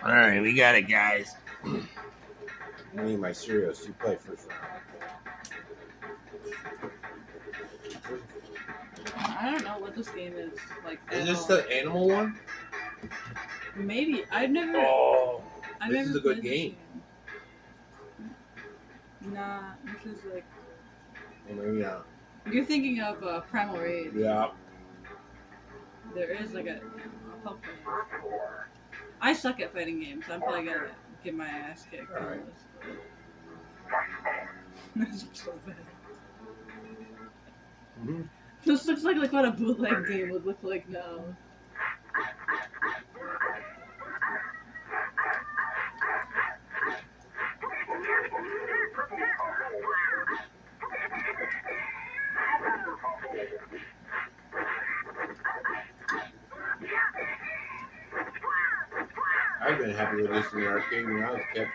All right, we got it, guys. I need my cereals. You play first round. I don't know what this game is like. Is this the animal one? Maybe I've never. Oh, I've this never is a good played this game. Nah, this is like. Well, maybe not. You're thinking of Primal Rage. Yeah. There is like a pump game. I suck at fighting games. I'm probably gonna get my ass kicked. All right. This is so bad. Mm-hmm. This looks like what a bootleg game would look like now. I've been happy with this in the arcade when I was a kid.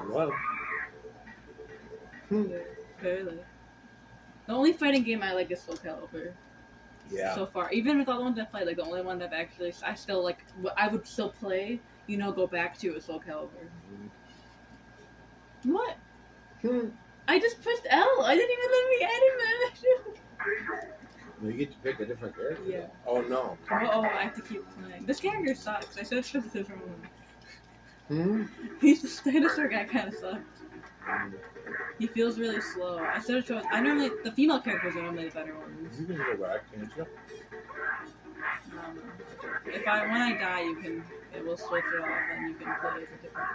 Well, Barely. The only fighting game I like is Soul Calibur. yeah. So far, even with all the ones I played, like the only one that I still like, I would still play. Go back to is Soul Calibur. What? I just pressed L. I didn't even let me edit that. You get to pick a different character. Yeah. Oh no. Oh, I have to keep playing. This character sucks. I should have chosen a different one. Hmm. He's the dinosaur guy. Kind of sucks. He feels really slow. I should have chosen. The female characters are normally the better ones. You can go back, can't you? When I die, it will switch it off, and you can play as a different.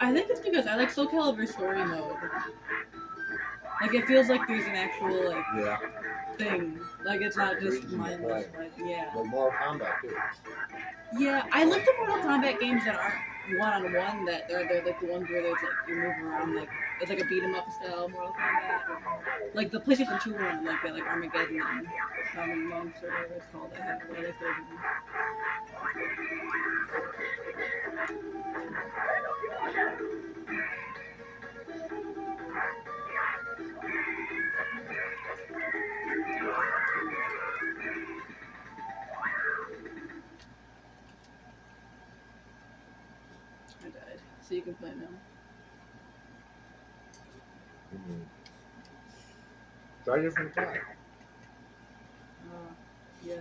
I think it's because I like Soul Calibur story mode. Like it feels like there's an actual thing. Like it's not just mindless. Yeah. But Mortal Kombat too. Yeah, I like the Mortal Kombat games that aren't one-on-one. That they're like the ones where there's like you move around like it's like a beat 'em up style Mortal Kombat. Like the PlayStation 2 one, like Armageddon and Shaman Monks or whatever it's called. I like those ones. I died, so you can play now. Mm-hmm. Try a different guy. Yeah.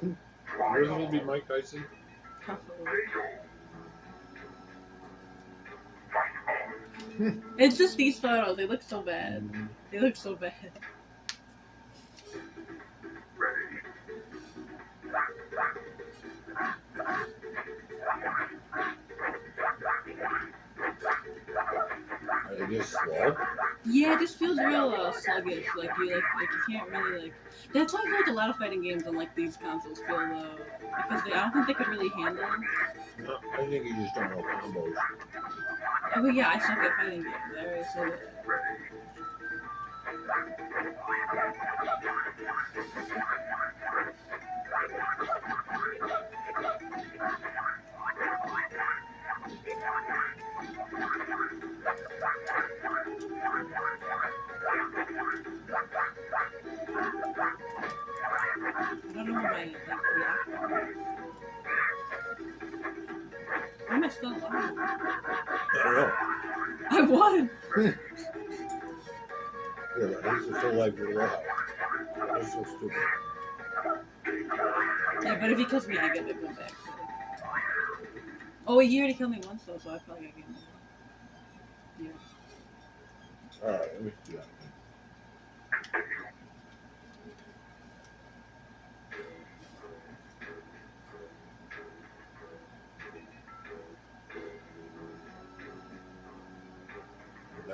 Okay. Yours will be Mike Tyson. It's just these photos. They look so bad. They look so bad. Are they just slow? Yeah, it just feels real sluggish. Like you can't really like. That's why I feel like a lot of fighting games on like these consoles feel low because I don't think they could really handle. No, I think you just don't know combos. Oh yeah, I suck at fighting games. I already said that. I don't know what my I'm still alive. I don't know. I won. Yeah, but he's a full life with a warehouse. That's so stupid. Yeah, but if he kills me, I get to go back. Oh, he already killed me once though, so I probably gotta get him. Yeah. Alright, let me do that.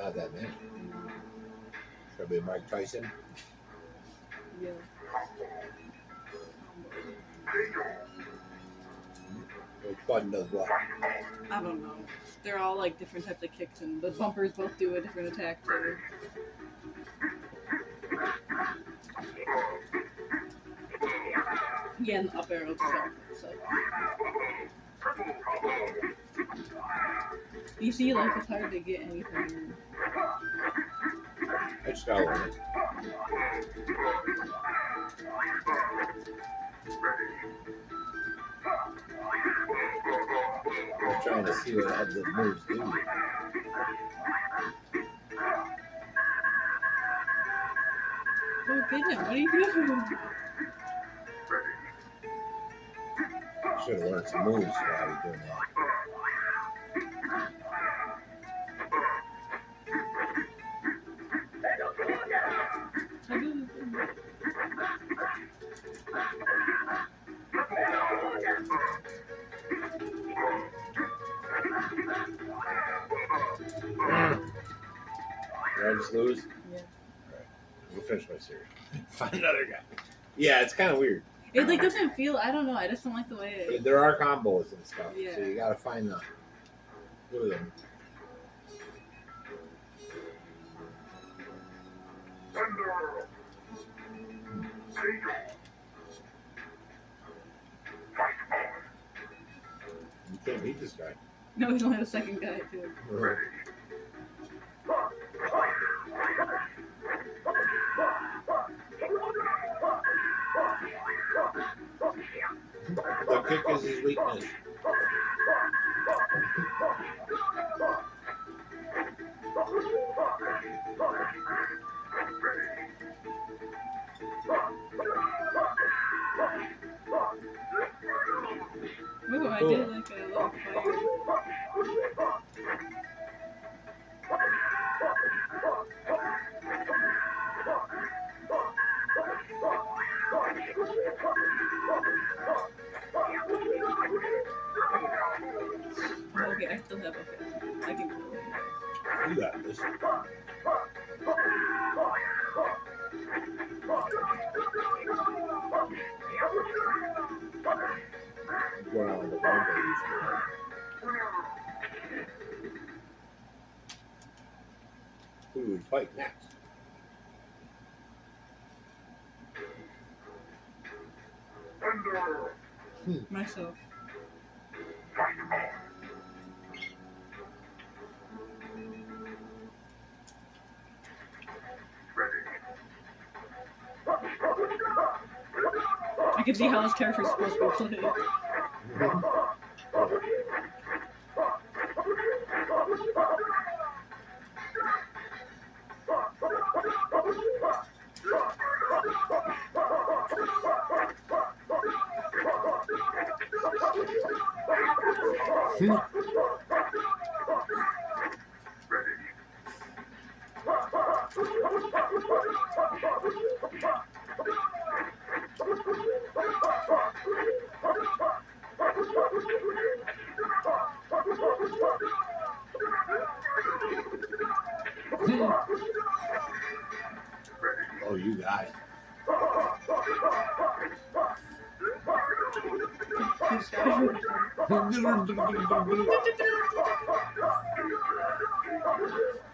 have that name. Could be Mike Tyson. Yeah. Which button does what? I don't know. They're all like different types of kicks, and the bumpers both do a different attack too. Yeah, and the up arrow itself. So. You see, like, it's hard to get anything. I just gotta learn it. I'm trying to see what the moves do. Oh, goodness, what are you doing? Should have learned some moves while I was doing that. Did I just lose? Yeah. Alright. We'll finish my series. Find another guy. Yeah, it's kind of weird. It like doesn't feel. I don't know. I just don't like the way it. There are combos and stuff, Yeah. so you gotta find the. Look at them. You can't beat this guy. No, he's only the second guy too. The kick is his weakness. Ooh, I did like a little fire. Okay, I still have I can kill it. You got this. Going on the bumper usually. Who do we fight next? Myself. I can see how this character is supposed to be played. Oh, you got it.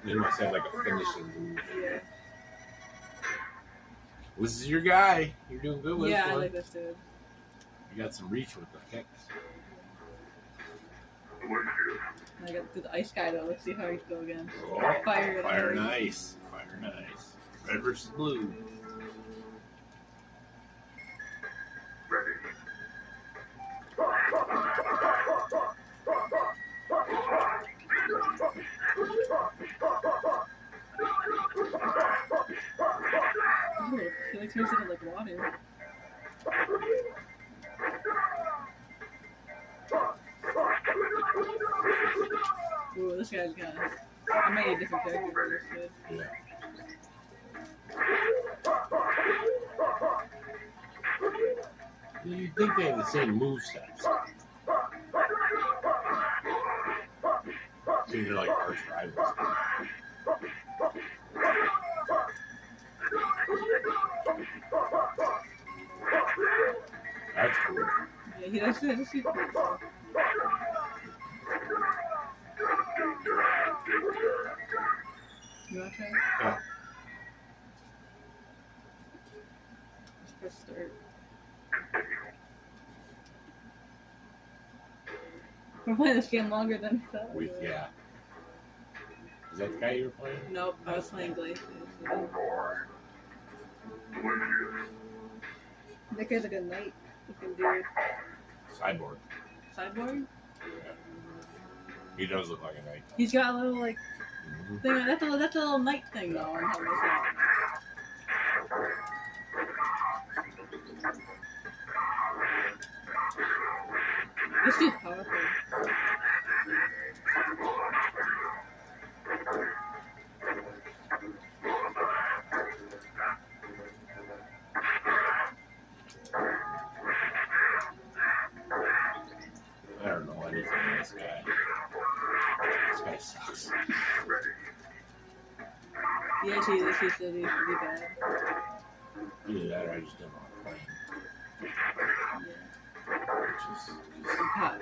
They must have like a finishing move. Yeah. This is your guy. You're doing good with Yeah, this I one. like this dude. You got some reach with the kicks. I got the ice guy though. Let's see how he go again. Oh, Fire and fire ice. nice. Fire nice. Red versus blue. Ooh, he like turns into like water. Ooh, this guy's got. I might need a different character for this kid. Yeah. You'd think they have the same movesets. So they're like arch rivals. Yeah, he does shoot people. You want to try? Yeah. Let's press start. We're playing this game longer than I thought. Yeah. Is that the guy you were playing? Nope, I was playing Glacier. That guy's a good knight. Looking dude. Sideboard. Sideboard? Yeah. He does look like a knight. He's got a little, like, thing. That's a little knight thing, though. On how this dude's powerful. I don't know anything of this guy. This guy sucks. Yeah, she's really bad. Either that or I just don't know how to play. Yeah. Hot.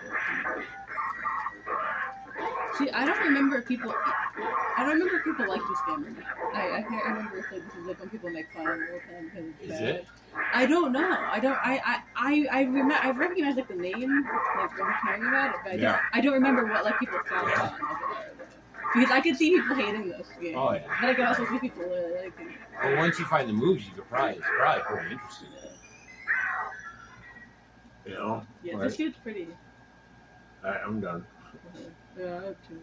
See, I don't remember if people like this game or not. I can't remember if like, this is like when people make fun of it all the time because it's bad. Is it? I don't know. I remember. I recognize like the name, like when we're talking about it, but I don't remember what like people thought about it. Because I could see people hating this game. Oh yeah. But I could also see people really liking it. Well, once you find the moves, you could it's probably pretty interesting. You know? Yeah, Right. this dude's pretty. Alright, I'm done. Yeah, I have two.